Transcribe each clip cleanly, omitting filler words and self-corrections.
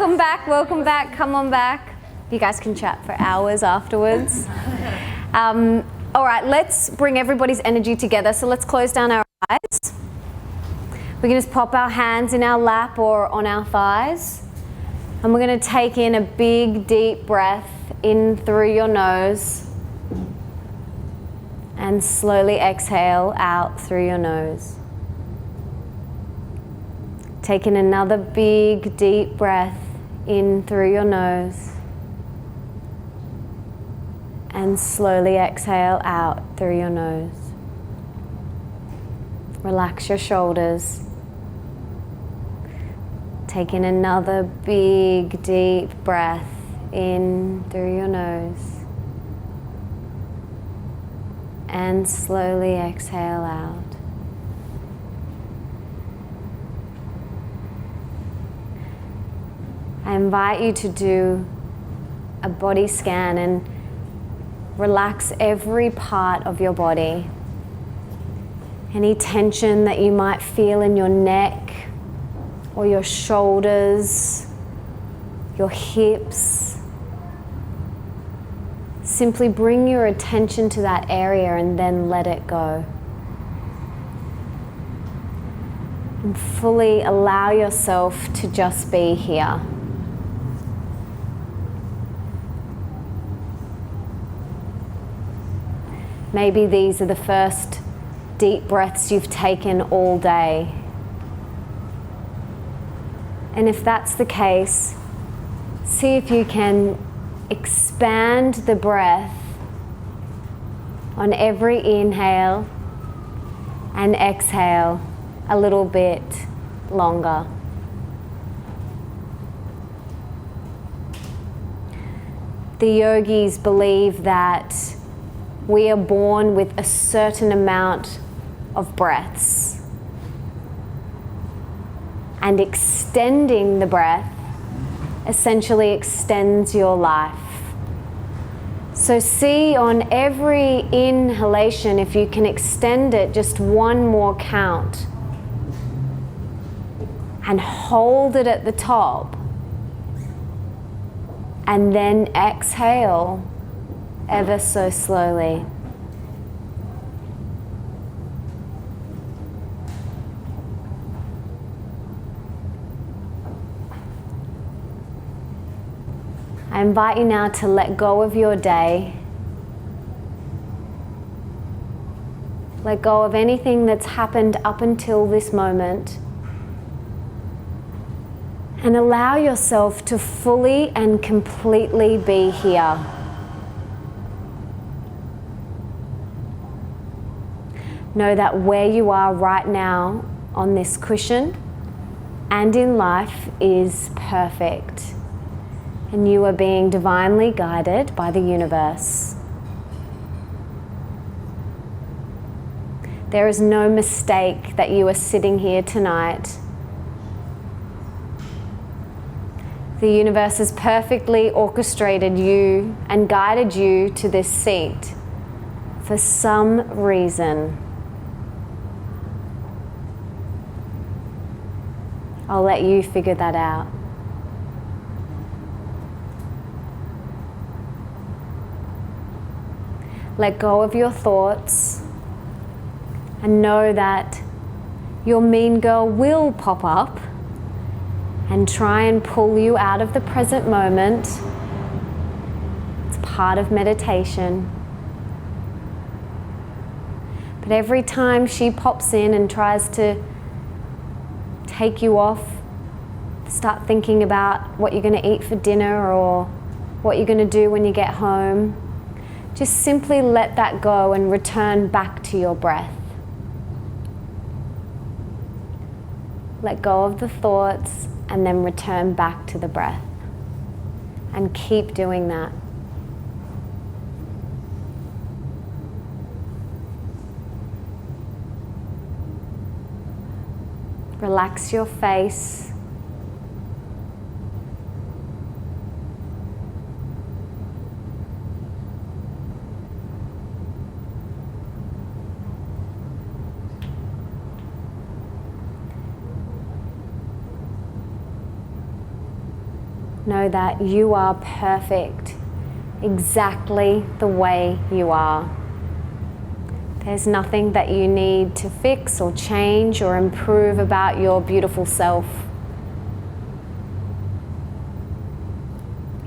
welcome back, welcome back. Come on back. You guys can chat for hours afterwards. All right, let's bring everybody's energy together. So let's close down our eyes. We can just pop our hands in our lap or on our thighs. And we're going to take in a big, deep breath in through your nose. And slowly exhale out through your nose. Take in another big, deep breath in through your nose. And slowly exhale out through your nose. Relax your shoulders. Take in another big, deep breath in through your nose. And slowly exhale out. I invite you to do a body scan and relax every part of your body. Any tension that you might feel in your neck or your shoulders, your hips. Simply bring your attention to that area and then let it go. And fully allow yourself to just be here. Maybe these are the first deep breaths you've taken all day. And if that's the case, see if you can expand the breath on every inhale and exhale a little bit longer. The yogis believe that we are born with a certain amount of breaths. And extending the breath essentially extends your life. So see on every inhalation if you can extend it just one more count. And hold it at the top. And then exhale ever so slowly. I invite you now to let go of your day. Let go of anything that's happened up until this moment. And allow yourself to fully and completely be here. Know that where you are right now on this cushion and in life is perfect. And you are being divinely guided by the universe. There is no mistake that you are sitting here tonight. The universe has perfectly orchestrated you and guided you to this seat for some reason. I'll let you figure that out. Let go of your thoughts and know that your mean girl will pop up and try and pull you out of the present moment. It's part of meditation. But every time she pops in and tries to take you off, start thinking about what you're going to eat for dinner or what you're going to do when you get home, just simply let that go and return back to your breath. Let go of the thoughts and then return back to the breath. And keep doing that. Relax your face. know that you are perfect exactly the way you are. There's nothing that you need to fix or change or improve about your beautiful self.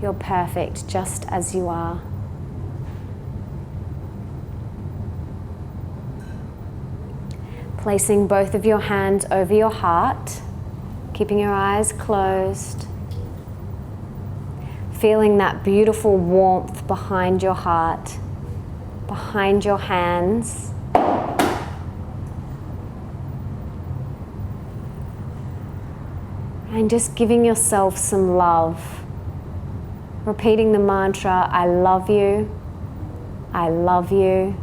You're perfect just as you are. Placing both of your hands over your heart, keeping your eyes closed. Feeling that beautiful warmth behind your heart, behind your hands. And just giving yourself some love. Repeating the mantra, I love you, I love you,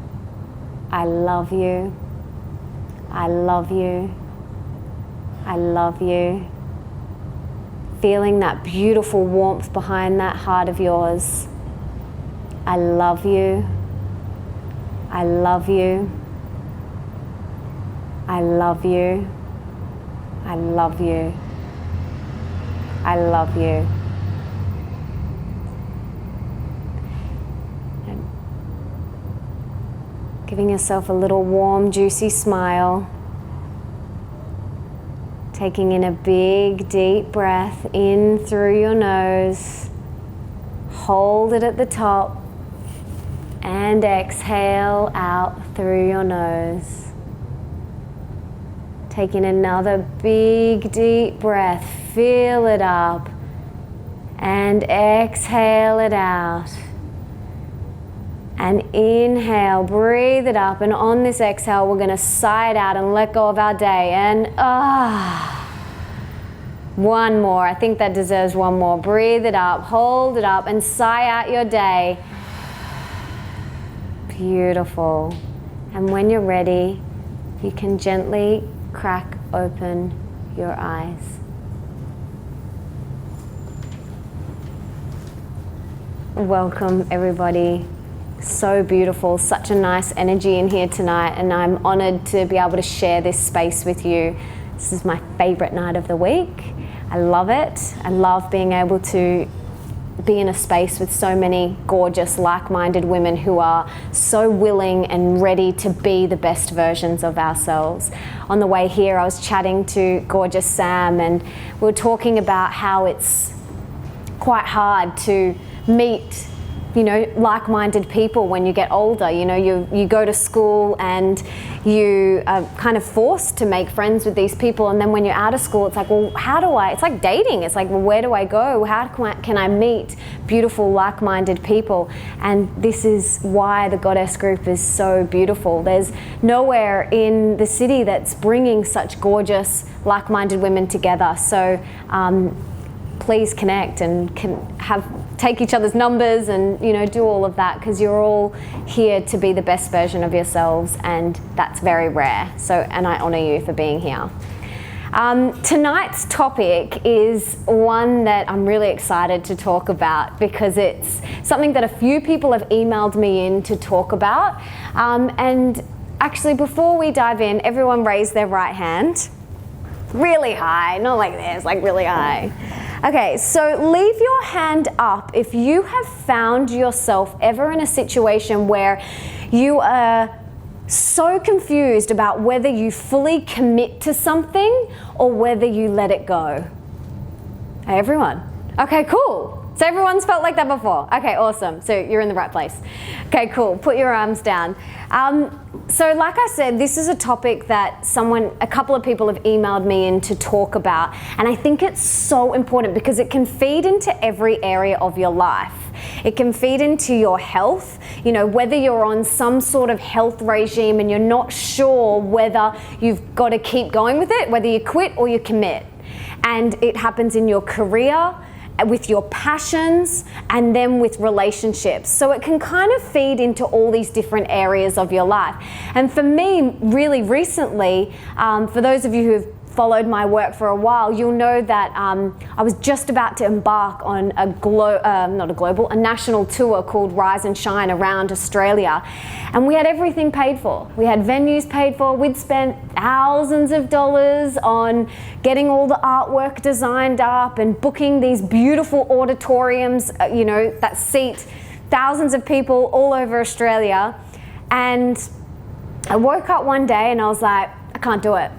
I love you, I love you, I love you. Feeling that beautiful warmth behind that heart of yours. I love you, I love you, I love you, I love you, I love you. And giving yourself a little warm, juicy smile. Taking in a big, deep breath in through your nose. Hold it at the top. And exhale out through your nose. Taking another big, deep breath. Fill it up. And exhale it out. And inhale, breathe it up, and on this exhale we're going to sigh it out and let go of our day. And one more. I think that deserves one more. Breathe it up, hold it up, and sigh out your day. Beautiful. And when you're ready, you can gently crack open your eyes. Welcome, everybody. So beautiful, such a nice energy in here tonight, and I'm honored to be able to share this space with you. This is my favorite night of the week. I love it. I love being able to be in a space with so many gorgeous, like-minded women who are so willing and ready to be the best versions of ourselves. On the way here, I was chatting to gorgeous Sam, and we were talking about how it's quite hard to meet like-minded people when you get older. You go to school and you are kind of forced to make friends with these people, and then when you're out of school, it's like, well, it's like dating. It's like, well, where do I go? How can I meet beautiful, like-minded people? And this is why the Goddess Group is so beautiful. There's nowhere in the city that's bringing such gorgeous, like-minded women together. So please connect and take each other's numbers and do all of that, because you're all here to be the best version of yourselves, and that's very rare. And I honor you for being here. Tonight's topic is one that I'm really excited to talk about, because it's something that a few people have emailed me in to talk about. And actually, before we dive in, everyone raise their right hand. Really high, not like this, like really high. Okay, so leave your hand up if you have found yourself ever in a situation where you are so confused about whether you fully commit to something or whether you let it go. Hey, everyone. Okay, cool. So everyone's felt like that before. Okay, awesome. So you're in the right place. Okay, cool. Put your arms down. So like I said, this is a topic that a couple of people have emailed me in to talk about. And I think it's so important because it can feed into every area of your life. It can feed into your health, whether you're on some sort of health regime and you're not sure whether you've got to keep going with it, whether you quit or you commit. And it happens in your career, with your passions, and then with relationships. So it can kind of feed into all these different areas of your life. And for me, really recently, for those of you who have followed my work for a while, you'll know that I was just about to embark on a national tour called Rise and Shine around Australia. And we had everything paid for. We had venues paid for. We'd spent thousands of dollars on getting all the artwork designed up and booking these beautiful auditoriums, that seat thousands of people all over Australia. And I woke up one day and I was like, I can't do it.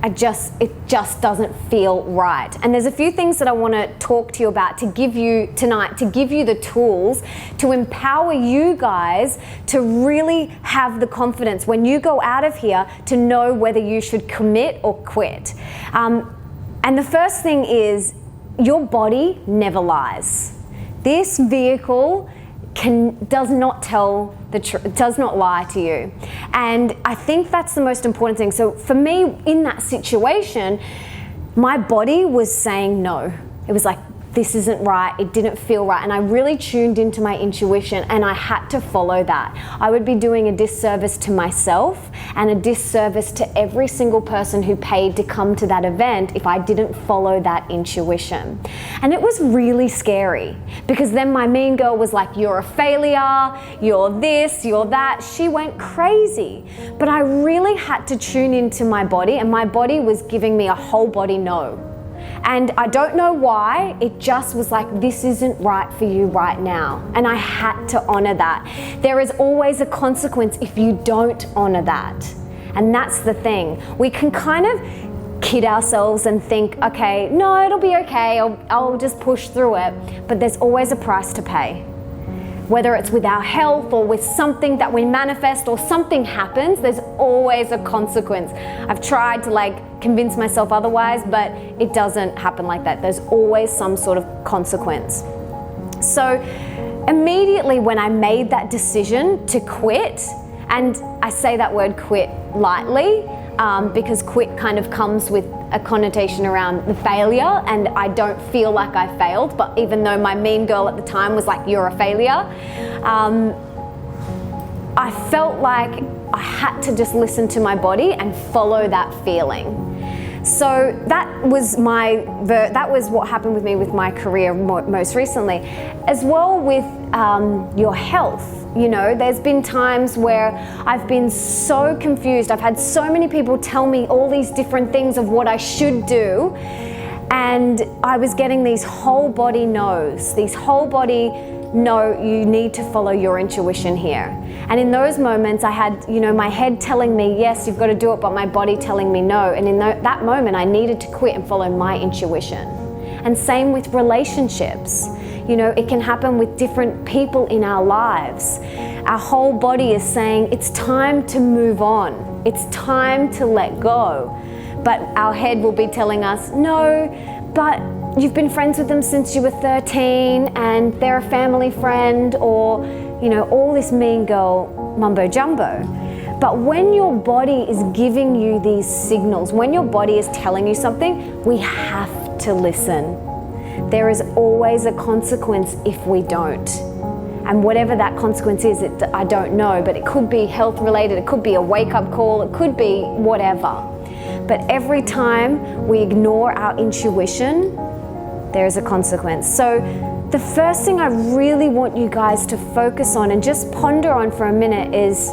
It just doesn't feel right. And there's a few things that I want to talk to you about to give you tonight, to give you the tools to empower you guys to really have the confidence when you go out of here to know whether you should commit or quit. And the first thing is, your body never lies. This vehicle does not tell the truth, does not lie to you. And I think that's the most important thing. So for me, in that situation, my body was saying no. It was like, this isn't right, it didn't feel right. And I really tuned into my intuition and I had to follow that. I would be doing a disservice to myself and a disservice to every single person who paid to come to that event if I didn't follow that intuition. And it was really scary because then my mean girl was like, you're a failure, you're this, you're that. She went crazy. But I really had to tune into my body, and my body was giving me a whole body no. And I don't know why, it just was like, this isn't right for you right now. And I had to honor that. There is always a consequence if you don't honor that. And that's the thing. We can kind of kid ourselves and think, okay, no, it'll be okay, I'll just push through it. But there's always a price to pay. Whether it's with our health or with something that we manifest or something happens, there's always a consequence. I've tried to convince myself otherwise, but it doesn't happen like that. There's always some sort of consequence. So immediately when I made that decision to quit, and I say that word quit lightly, because quit kind of comes with a connotation around the failure, and I don't feel like I failed, but even though my mean girl at the time was like, you're a failure, I felt like I had to just listen to my body and follow that feeling. So that was what happened with me with my career most recently, as well with your health. There's been times where I've been so confused. I've had so many people tell me all these different things of what I should do, and I was getting these whole body no's, no, you need to follow your intuition here. And in those moments I had, my head telling me, yes, you've got to do it, but my body telling me no. And in that moment I needed to quit and follow my intuition. And same with relationships. It can happen with different people in our lives. Our whole body is saying, it's time to move on. It's time to let go. But our head will be telling us, no, but you've been friends with them since you were 13 and they're a family friend, or, all this mean girl mumbo jumbo. But when your body is giving you these signals, when your body is telling you something, we have to listen. There is always a consequence if we don't. And whatever that consequence is, I don't know, but it could be health related, it could be a wake-up call, it could be whatever. But every time we ignore our intuition, there is a consequence. So the first thing I really want you guys to focus on and just ponder on for a minute is,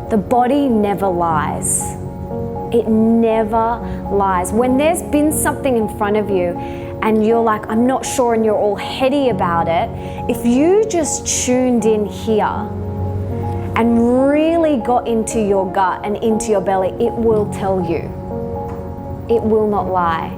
the body never lies. It never lies. When there's been something in front of you and you're like, I'm not sure, and you're all heady about it, if you just tuned in here and really got into your gut and into your belly, it will tell you. It will not lie.